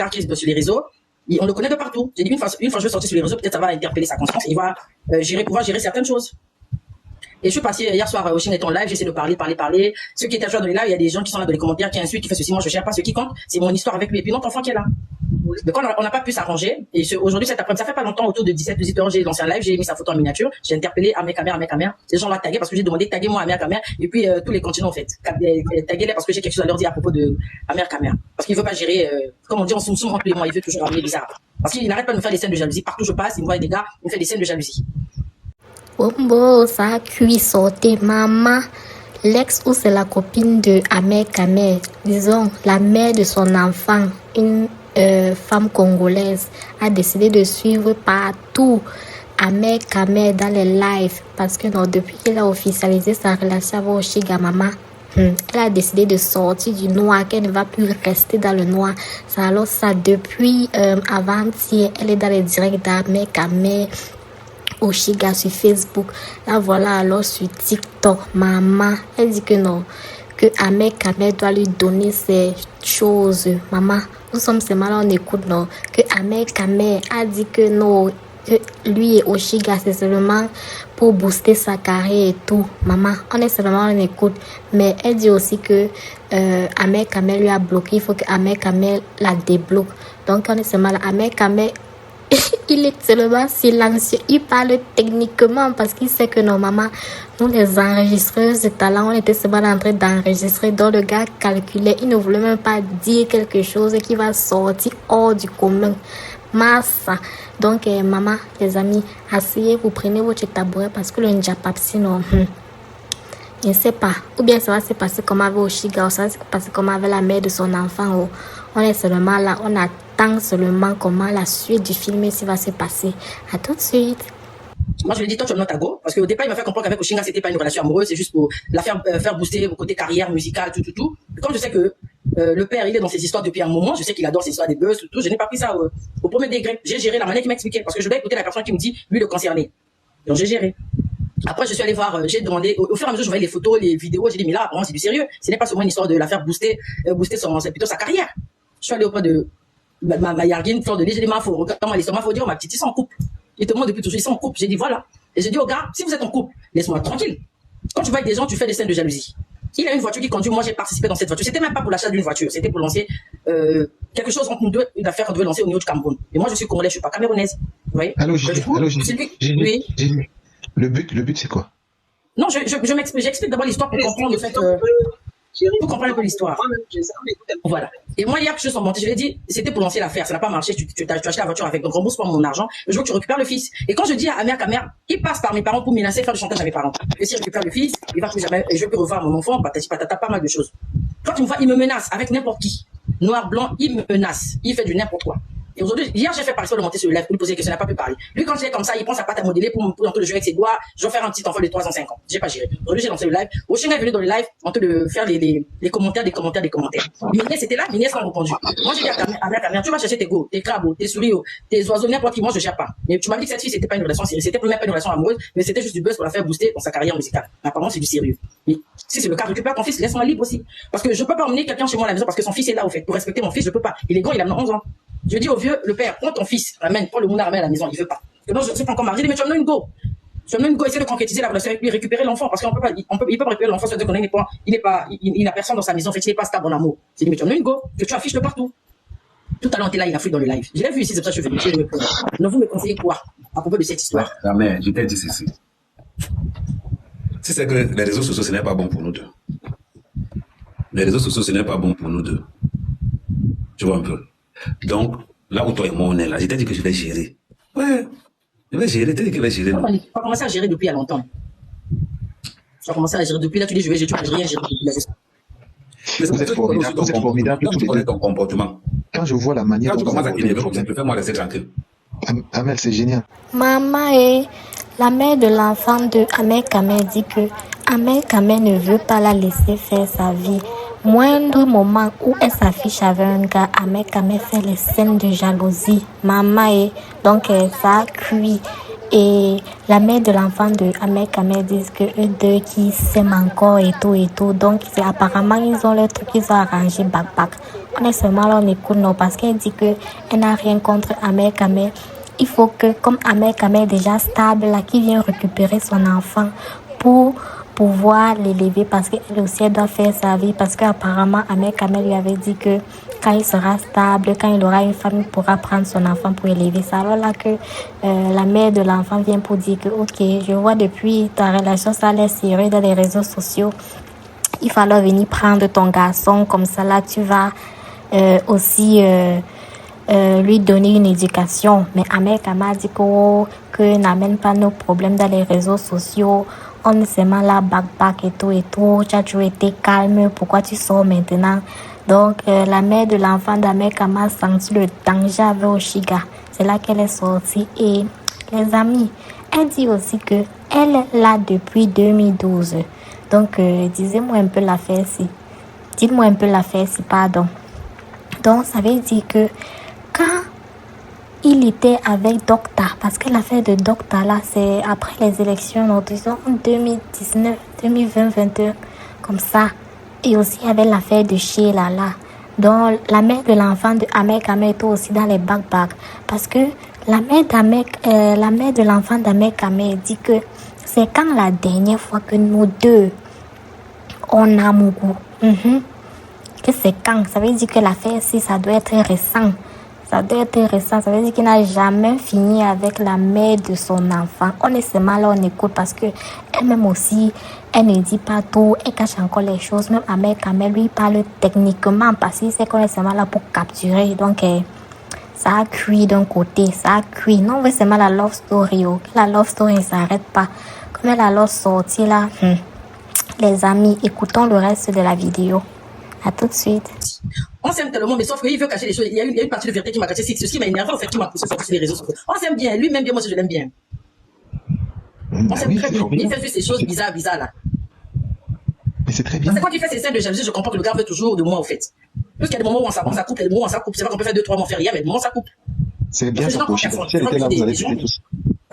gars qui est sur les réseaux, on le connaît de partout. J'ai dit, une fois je vais sortir sur les réseaux, peut-être ça va interpeller sa conscience et il va pouvoir gérer certaines choses. Et je suis partie hier soir au Chine en live, j'essaie de parler. Ceux qui étaient à dans les lives, il y a des gens qui sont là dans les commentaires, qui insultent, qui font ceci, moi je ne gère pas. Ce qui compte, c'est mon histoire avec lui. Et puis notre enfant qui est là. Donc on n'a pas pu s'arranger. Et aujourd'hui, cet après-midi, ça fait pas longtemps, autour de 17 heures, j'ai lancé un live, j'ai mis sa photo en miniature, j'ai interpellé Ahmed Kamer. Ces gens-là tagués parce que j'ai demandé taguez-moi Ahmed Kamer. Et puis tous les continents en fait. Taguez-les parce que j'ai quelque chose à leur dire à propos de Ahmed Kamer. Parce qu'il veut pas gérer, comme on dit, on se entre les mois, il veut toujours ramener bizarre. Parce qu'il n'arrête pas de me faire des scènes de jalousie. Partout où je passe, il me voit des gars, il me fait des scènes de jalousie. Bombo, ça a cuit sauté, maman. L'ex ou c'est la copine de Ahmed Kamer, disons la mère de son enfant, une femme congolaise, a décidé de suivre partout Ahmed Kamer dans les lives parce que non, depuis qu'elle a officialisé sa relation avec Oshiga Mama, elle a décidé de sortir du noir, qu'elle ne va plus rester dans le noir. Alors ça, depuis avant-hier, elle est dans les directs d'Ahmed Kamer, Oshiga sur Facebook. Là voilà, alors sur TikTok, maman, elle dit que non, que Ahmed Kamer doit lui donner ces choses. Maman, nous sommes seulement là, on écoute, non, que Ahmed Kamer a dit que non, que lui et Oshiga c'est seulement pour booster sa carrière et tout. Maman, on est seulement, on écoute. Mais elle dit aussi que Ahmed Kamer lui a bloqué, il faut que Ahmed Kamer la débloque. Donc on est seulement là, Ahmed Kamer il est seulement silencieux. Il parle techniquement parce qu'il sait que non, maman, nous les enregistreuses de talent, on était seulement en train d'enregistrer. Donc le gars calculait, il ne voulait même pas dire quelque chose qui va sortir hors du commun. Massa. Donc maman, les amis, asseyez-vous, prenez votre tabouret parce que le Njapap, sinon, je ne sais pas. Ou bien ça va se passer comme avec Oshiga, ou ça va se passer comme avec la mère de son enfant. On est seulement là, on attend seulement comment la suite du film ici va se passer. À tout de suite. Moi, je lui ai dit, toi, tu es notre go. Parce qu'au départ, il m'a fait comprendre qu'avec Oshinga, c'était pas une relation amoureuse, c'est juste pour la faire booster au côté carrière musicale, tout. Et comme je sais que le père, il est dans ses histoires depuis un moment, je sais qu'il adore ses histoires des buzz, tout, je n'ai pas pris ça au premier degré. J'ai géré la manière qu'il m'expliquait, parce que je dois écouter la personne qui me dit, lui, le concerné. Donc, j'ai géré. Après, je suis allée voir, j'ai demandé, au fur et à mesure, je voyais les photos, les vidéos, j'ai dit, mais là, apparemment, c'est du sérieux. Ce n'est pas seulement une histoire de la faire booster c'est plutôt sa carrière. Je suis allée auprès de ma Yargine, Fleur de Lys, j'ai dit, comment ils sont, faut dire, ma petite, ils sont en couple. Ils te demandent depuis toujours, ils sont en couple. J'ai dit, voilà. Et j'ai dit, oh gars, si vous êtes en couple, laisse-moi tranquille. Quand tu vois avec des gens, tu fais des scènes de jalousie. Il a une voiture qui conduit, moi j'ai participé dans cette voiture. C'était même pas pour l'achat d'une voiture, c'était pour lancer quelque chose entre nous deux, une affaire qu'on devait lancer au niveau du Cameroun. Et moi je suis congolaise, je suis pas camerounaise. Vous voyez? Allô, oui. Le but c'est quoi? Non, j'explique d'abord l'histoire pour comprendre le fait pour comprendre un peu l'histoire. Voilà. Et moi, hier, je suis monté, je lui ai dit, c'était pour lancer l'affaire, ça n'a pas marché, tu as acheté la voiture avec, donc rembourse-moi mon argent, je veux que tu récupères le fils. Et quand je dis à Ahmed Kamer, il passe par mes parents pour menacer, faire du chantage à mes parents. Et s'il récupère le fils, il va plus jamais, et je peux revoir mon enfant, patati patata, pas mal de choses. Quand tu me vois, il me menace avec n'importe qui. Noir, blanc, il me menace. Il fait du n'importe quoi. Et aujourd'hui, hier, j'ai fait par exemple de monter sur le live pour lui poser des questions, il n'a pas pu parler. Lui, quand c'est comme ça, il prend sa patte à modeler pour un peu le jouer avec ses doigts. Je vais faire un petit enfant de 3 ans, 5 ans. J'ai pas géré. Aujourd'hui, j'ai lancé le live. Oshinga est venu dans le live, en train de faire les commentaires, des commentaires. Minès était là, Minès m'a répondu. Moi, j'ai dit à Ahmed Kamer, tu vas chercher tes go, tes crabes, tes souris, tes oiseaux, n'importe qui, moi, je gère pas. Mais tu m'as dit que cette fille, c'était pas une relation sérieuse, c'était même pas une relation amoureuse, mais c'était juste du buzz pour la faire booster dans sa carrière musicale. Mais apparemment, c'est du sérieux. Mais si c'est le cas, récupère ton fils, laisse-moi libre aussi. Parce que je peux pas emmener quelqu'un chez moi à la maison parce que son fils est là, au fait. Pour respecter mon fils, je peux pas. Il est grand, il a 11 ans. Je dis au vieux, le père, prends ton fils, prends le mouna, ramène à la maison, il veut pas. Et donc, je suis pas encore marié, mais tu as une go. Tu as une go, essaie de concrétiser la relation avec lui, récupérer l'enfant, parce qu'on peut pas, il peut pas récupérer l'enfant, c'est-à-dire qu'on il n'a personne dans sa maison, en fait, il n'est pas stable en amour. J'ai dit, mais tu as une go, que tu affiches de partout. Tout à l'heure, on était là, il a fouillé dans le live. Je l'ai vu ici, c'est pour ça que je suis venu. Donc, vous me conseillez quoi, à propos de cette histoire? La mère, je t'ai dit ceci. Si c'est que les réseaux sociaux, ce n'est pas bon pour nous deux. Les réseaux sociaux, ce n'est pas bon pour nous deux. Tu vois un peu. Donc, là où toi et moi on est là, je t'ai dit que je vais gérer. Ouais, je vais gérer, t'as dit que je vais gérer. Tu as commencé à gérer depuis il y a longtemps. Tu as commencé à gérer depuis, là tu dis je vais gérer, tu n'as rien géré depuis là. Vous êtes formidable tous les deux. Ton comportement. Quand je vois la manière dont tu commences à t'énerver comme ça, fais-moi laisser tranquille. Amel, c'est génial. Maman et la mère de l'enfant de Ahmed Kamer dit que Ahmed Kamer ne veut pas la laisser faire sa vie. Moindre moment où elle s'affiche avec un gars, Ahmed Kamer fait les scènes de jalousie. Maman et donc ça a cuit. Et la mère de l'enfant de Ahmed Kamer dit que eux deux qui s'aiment encore et tout. Donc c'est apparemment ils ont le truc qu'ils ont arrangé back. On est seulement là, on écoute, non, parce qu'elle dit qu'elle n'a rien contre Amel Kamel. Il faut que, comme Amel Kamel est déjà stable, là, qui vient récupérer son enfant pour pouvoir l'élever, parce qu'elle aussi, elle doit faire sa vie, parce qu'apparemment, Amel Kamel lui avait dit que quand il sera stable, quand il aura une femme, il pourra prendre son enfant pour élever ça. Alors là que la mère de l'enfant vient pour dire que, ok, je vois depuis ta relation, ça a l'air sérieux dans les réseaux sociaux. Il fallait venir prendre ton garçon, comme ça là tu vas aussi lui donner une éducation. Mais Amel Kamel dit que n'amène pas nos problèmes dans les réseaux sociaux. On est seulement là, back et tout. Tu as toujours été calme. Pourquoi tu sors maintenant? Donc, la mère de l'enfant d'Amel Kamel a senti le danger avec Oshiga. C'est là qu'elle est sortie. Et les amis, elle dit aussi que elle est là depuis 2012. Donc, disez-moi un peu l'affaire si. Dites-moi un peu l'affaire si, pardon. Donc, ça veut dire que quand il était avec Docta, parce que l'affaire de Docta, là, c'est après les élections, donc, disons, en 2019, 2020, 2021, comme ça. Et aussi, il y avait l'affaire de Sheila, là. Donc, la mère de l'enfant de Amel Kamel était aussi dans les back-back. Parce que la mère de l'enfant d'Amel Kamel dit que c'est quand la dernière fois que nous deux, on a mon goût. Que c'est quand. Ça veut dire que l'affaire, si ça doit être récent. Ça doit être récent. Ça veut dire qu'il n'a jamais fini avec la mère de son enfant. On est seulement là, on écoute parce que elle-même aussi, elle ne dit pas tout. Elle cache encore les choses. Même Amel Kamel, lui, parle techniquement parce qu'il sait qu'on est seulement là pour capturer. Donc, ça a cuit d'un côté. Ça a cuit. Non, on veut seulement la love story. La love story ne s'arrête pas. Comme elle a alors sorti là. Les amis, écoutons le reste de la vidéo. À tout de suite. On s'aime tellement, mais sauf qu'il veut cacher les choses. Il y a une partie de vérité qui m'a caché. C'est ce qui m'a énervé, en fait, qui m'a poussé sur les réseaux sociaux. On s'aime bien. Lui-même bien, moi aussi, je l'aime bien. On s'aime très bien. Il fait juste ces choses bizarres là. Mais c'est très bien. C'est quand il fait ces scènes de jalousie, je comprends que le gars veut toujours de moi, au fait. Parce qu'il y a des moments où on s'accoupe, il y a des moments où on s'accoupe. C'est pas qu'on peut faire 2-3 mois, on fait rien, mais des moments où on s'accoupe. C'est bien ça pour Oshiga. Si elle était là, vous allez péter tous.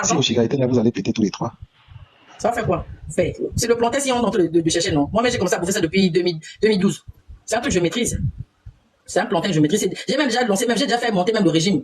Si Oshiga était là, vous allez péter tous les trois. Ça va faire quoi? C'est le planter si on entre de chercher, non? Moi, j'ai commencé à bouffer ça depuis 2012. C'est un truc que je maîtrise. C'est un plantain que je maîtrise. J'ai même déjà lancé, j'ai déjà fait monter même le régime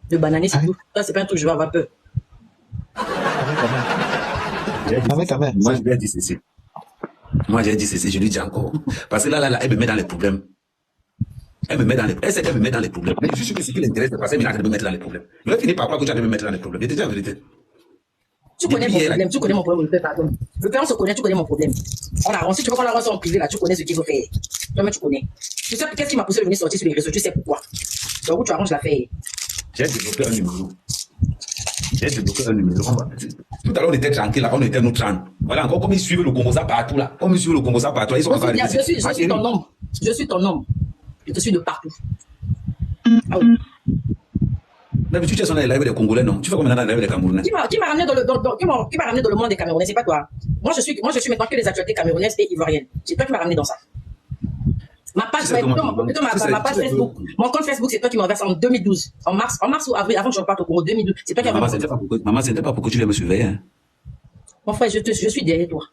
de bananer, c'est tout. Ça, c'est pas un truc que je vais avoir peur. Moi, je lui ai dit ceci. Je lui dis encore. Parce que là, elle me met dans les problèmes. Elle sait qu'elle me met dans les problèmes. Mais je suis sûr que ce qui l'intéresse, c'est parce qu'elle me mettre dans les problèmes. Je vais finir par croire que tu vas me mettre dans les problèmes. Je te dis la vérité. Tu connais mon problème, tu connais mon problème, pardon. Le père, on se connaît, tu connais mon problème. Si tu veux qu'on avance en privé, là, tu connais ce qu'il faut faire. Toi-même, tu connais. Tu sais qu'est-ce qui m'a poussé à venir sortir sur les réseaux, tu sais pourquoi. Donc, où tu arranges l'affaire. J'ai développé un numéro. Tout à l'heure, on était tranquille, là, on était nous 30. Voilà, encore comme ils suivent le Congosa partout, là. Ils sont encore je suis ton homme. Je suis ton homme. Je te suis de partout. Ah oui. Mais tu es sur les lives des Congolais, non? Tu fais comme dans les lives des Camerounais. Qui m'a ramené dans le monde des Camerounais, c'est pas toi. Moi, je suis maintenant que les actualités camerounaises et ivoiriennes. C'est toi qui m'as ramené dans ça. Ma page Facebook, mon compte Facebook, c'est toi qui m'as versé en 2012. En mars ou avril, avant que je reparte au Congo, 2012. C'est toi qui as Maman, c'était pas pourquoi tu viens me surveiller. Hein? Mon frère, je suis derrière toi.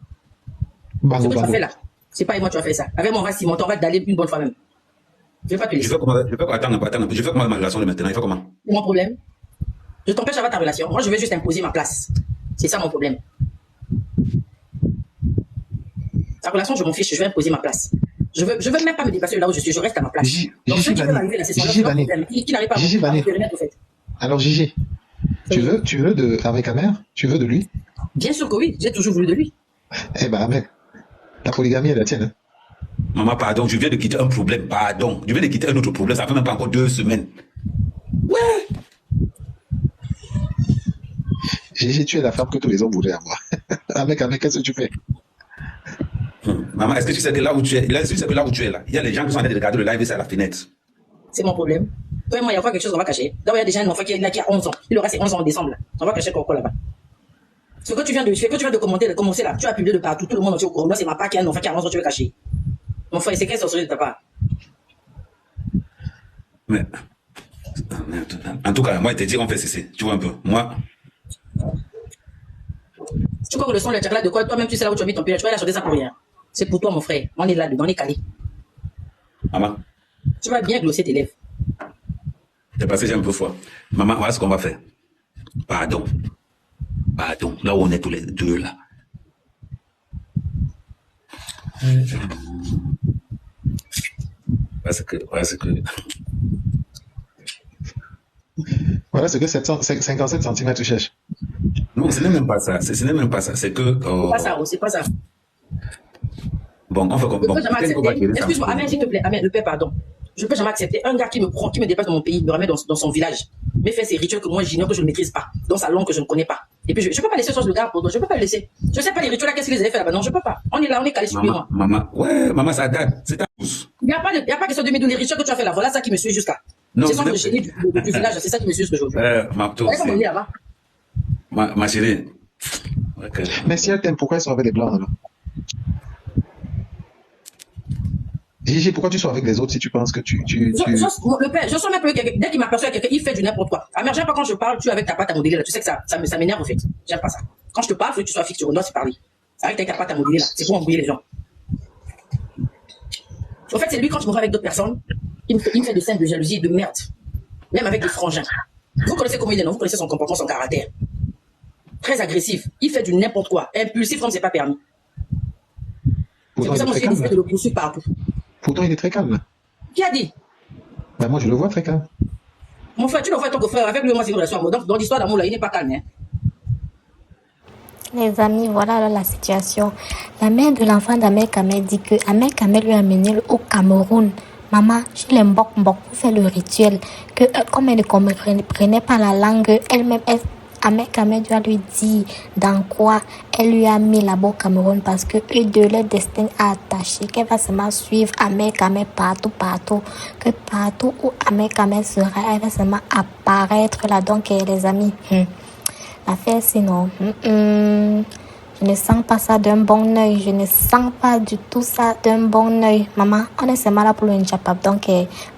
Ce que tu as fait là, c'est pas moi qui tu as fait ça. Avec mon Simon, on va d'aller une bonne fois même. Je vais pas te laisser. Je fais comment ma relation de maintenant? Il fait comment? C'est mon problème. Je t'empêche d'avoir ta relation. Moi, je veux juste imposer ma place. C'est ça mon problème. Ta relation, je m'en fiche. Je vais imposer ma place. Je veux même pas me dépasser là où je suis. Je reste à ma place. Donc, ceux qui veulent arriver là, c'est son problème. Qui n'arrive pas à me périmètre, au fait. Alors, Gigi, tu veux de avec Amel? Tu veux de lui? Bien sûr que oui. J'ai toujours voulu de lui. Eh ben, Amel, la polygamie est la tienne. Hein? Maman, pardon, je viens de quitter un problème, pardon. Je viens de quitter un autre problème, ça fait même pas encore 2 semaines. Ouais. Gigi, tu es la femme que tous les hommes voulaient avoir. Avec, qu'est-ce que tu fais? Maman, est-ce que tu sais que là où tu es, là, il y a les gens qui sont en train de regarder le live, c'est à la fenêtre. C'est mon problème. Toi et moi, il y a quoi quelque chose qu'on va cacher. D'abord, il y a déjà un enfant qui a 11 ans. Il aura ses 11 ans en décembre. Là. On va cacher quoi là-bas. Ce que tu viens de commencer là, tu as publié de partout, tout le monde entier au courant. Là, c'est ma part qui a un enfant qui a 11 ans, tu veux cacher. Mon frère, c'est quelle sorcellerie de ta part? Mais, en tout cas, moi, je te dis, on fait ceci. Tu vois un peu. Moi. Tu crois que le son, le tchakla de quoi? Toi-même, tu sais là où tu as mis ton pied. Tu vas aller acheter ça pour rien. C'est pour toi, mon frère. On est là dedans, on est calé. Maman. Tu vas bien glosser tes lèvres. C'est parce que j'ai un peu froid. Maman, voilà ce qu'on va faire. Pardon. Pardon. Là où on est tous les deux, là. Parce que... Voilà ce que 57 cm tu cherches. Non, ce n'est même pas ça. Ce n'est même pas ça. C'est que... C'est pas ça. Bon, on fait comme... Je peux jamais accepter. Excuse-moi, Amel, s'il te plaît. Amel, le père, pardon. Je peux jamais accepter un gars qui me prend, qui me dépasse dans mon pays, me remet dans son village, me fait ces rituels que moi j'ignore, que je ne maîtrise pas, dans sa langue que je ne connais pas. Et puis je peux pas laisser ça le gars, je peux pas le laisser. Je sais pas les rituels là, qu'est-ce qu'ils avaient fait là-bas. Non, je peux pas. On est là, on est calé sur lui, moi. Maman, ça date. C'est ta pousse. Il n'y a pas question de me donner les rituels que tu as fait là. Voilà ça qui me suit jusqu'à. C'est ça le génie du village, c'est ça qui me suit jusqu'aujourd'hui. Ma chérie. Okay. Mais si elle t'aime, pourquoi elle sort avec les blancs alors? Gigi, pourquoi tu sors avec les autres si tu penses que Le père, je sens même que dès qu'il m'aperçoit quelqu'un, il fait du n'importe quoi. Ah, mais j'aime pas quand je parle, tu es avec ta pâte à modeler là. Tu sais que ça m'énerve en fait. J'aime pas ça. Quand je te parle, il faut que tu sois fixe, on doit se parler. Avec ta pâte à modeler là, c'est pour embrouiller les gens. En fait, c'est lui quand je me vois avec d'autres personnes, il me fait des scènes de jalousie et de merde. Même avec des frangins. Vous connaissez comment il est, non? Vous connaissez son comportement, son caractère. Très agressif. Il fait du n'importe quoi. Impulsif comme c'est pas permis. C'est pour ça que j'ai décidé de le poursuivre partout. Pourtant, il est très calme. Qui a dit? Ben, moi, je le vois très calme. Mon frère, tu le vois ton frère. Avec lui, moi, c'est une relation amoureuse. Donc, dans l'histoire d'amour, là, il n'est pas calme. Hein? Les amis, voilà la situation. La mère de l'enfant d'Amel Kamel dit que Amel Kamel lui a amené au Cameroun. Maman, chez les Mbok pour faire le rituel. Que comme elle ne comprenait pas la langue, elle-même, Amel Kamel lui dit dans quoi elle lui a mis là-bas au Cameroun parce que eux deux, leur destin a attaché, qu'elle va seulement suivre Amel Kamel partout, que partout où Amel Kamel sera, elle va seulement apparaître là. Donc, les amis, l'affaire sinon, je ne sens pas ça d'un bon oeil, je ne sens pas du tout ça d'un bon oeil. Maman, on est seulement là pour le Njapap. Donc,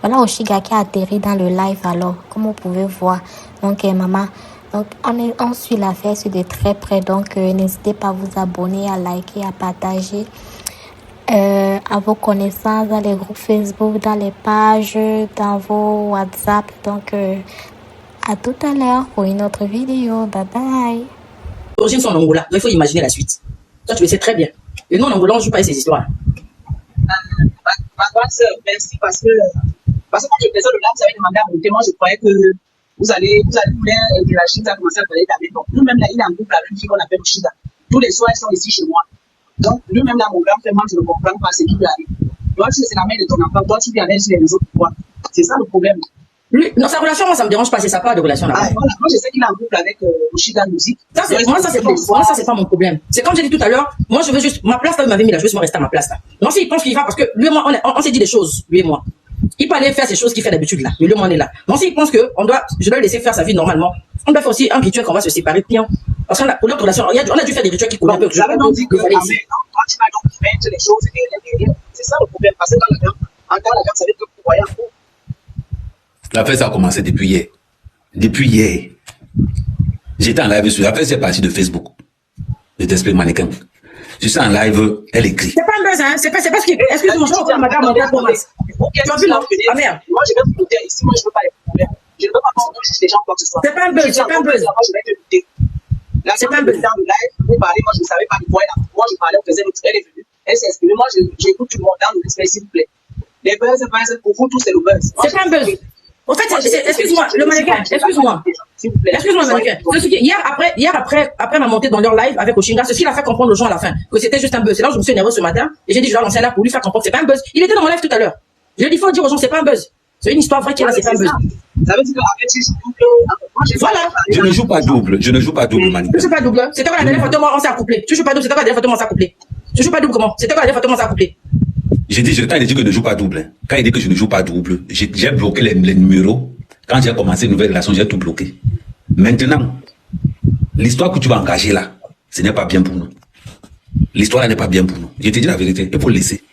voilà Oshiga qui a atterri dans le live alors, comme vous pouvez voir. Donc, maman, donc, on suit l'affaire de très près. Donc, n'hésitez pas à vous abonner, à liker, à partager à vos connaissances dans les groupes Facebook, dans les pages, dans vos WhatsApp. Donc, à tout à l'heure pour une autre vidéo. Bye bye. L'origine sont en Angola. Il faut imaginer la suite. Toi, tu le sais très bien. Et nous, en Angola, on ne joue pas ces histoires. Ma grande sœur, merci parce que quand je faisais le live, vous avez demandé à monter. Moi, je croyais que vous allez interagir, vous allez commencer à parler d'Amel. Donc, nous-mêmes, là, il a un groupe avec une fille qu'on appelle Oshida. Tous les soirs, ils sont ici chez moi. Donc, lui-même, là, mon grand frère, moi, je ne comprends pas ce qui lui arrive. Toi, tu sais, c'est la mère de ton enfant. Toi, tu viens aller sur les réseaux pour quoi? C'est ça le problème. Lui, dans sa relation, moi, ça me dérange pas. C'est sa part de relation là. Voilà. Moi, je sais qu'il a un couple avec Oshida Music. Ça, c'est pas mon problème. C'est comme j'ai dit tout à l'heure. Moi, je veux juste ma place là où il m'avait mis là. Je veux juste rester à ma place là. Non, s'il pense qu'il va parce que lui et moi, on s'est dit des choses, lui et moi. Il peut aller faire ces choses qu'il fait d'habitude là. Mais lui, moi, on est là. Non, s'il pense que je dois le laisser faire sa vie normalement. On doit faire aussi un rituel qu'on va se séparer. Bien. Parce qu'on a pour notre relation, on a dû faire des rituels qui coulent un peu. Vous avez donc dit que toi, tu vas donc mettre les choses et c'est ça le problème. Parce que quand la dame savait que vous voyez un peu. L'affaire, ça a commencé depuis hier. Depuis hier. J'étais en live sur l'affaire, c'est parti de Facebook. Je t'explique, mannequin. Je suis en live, elle écrit. C'est pas un buzz, hein. C'est pas ce qui. Excuse-moi, je vais madame, on pour moi. Tu as vu, non? Ah merde. Moi, je vais vous noter ici, moi, je ne veux pas les problèmes. Je ne veux pas qu'on juge les gens quoi que ce soit. C'est pas un buzz, c'est pas un buzz. Moi, je vais te noter. C'est pas un buzz. Dans le live, vous parlez, moi, je ne savais pas de quoi elle a. Moi, je parlais, on faisait notre. Elle est venue. Elle s'est exprimée. Moi, j'écoute tout le monde dans le respect, s'il vous plaît. Les buzz, pour vous, tous, c'est le buzz. C'est pas un buzz. En fait, excuse-moi, le mannequin, excuse-moi, mannequin. Hier après ma montée dans leur live avec Oshinga, ce qu'il a fait comprendre aux gens à la fin, que c'était juste un buzz. C'est là où je me suis énervé ce matin, et j'ai dit, je dois lancer là pour lui faire comprendre que c'est pas un buzz. Il était dans mon live tout à l'heure. Je lui ai dit, il faut dire aux gens, c'est pas un buzz. C'est une histoire vraie qui est là, c'est pas un buzz. Ça veut dire que voilà. Je ne joue pas double, mannequin. Je joue pas double. C'était quoi la dernière fois, moi, on s'est accouplé. Tu joues pas double, c'était quoi la dernière fois, on s'est accouplé. Tu joues pas double comment? C'était quoi la dernière fois, on s'est accouplé. J'ai dit, quand il dit que je ne joue pas double, quand il dit que je ne joue pas double, j'ai bloqué les numéros. Quand j'ai commencé une nouvelle relation, j'ai tout bloqué. Maintenant, l'histoire que tu vas engager là, ce n'est pas bien pour nous. L'histoire là n'est pas bien pour nous. Je te dis la vérité, il faut le laisser.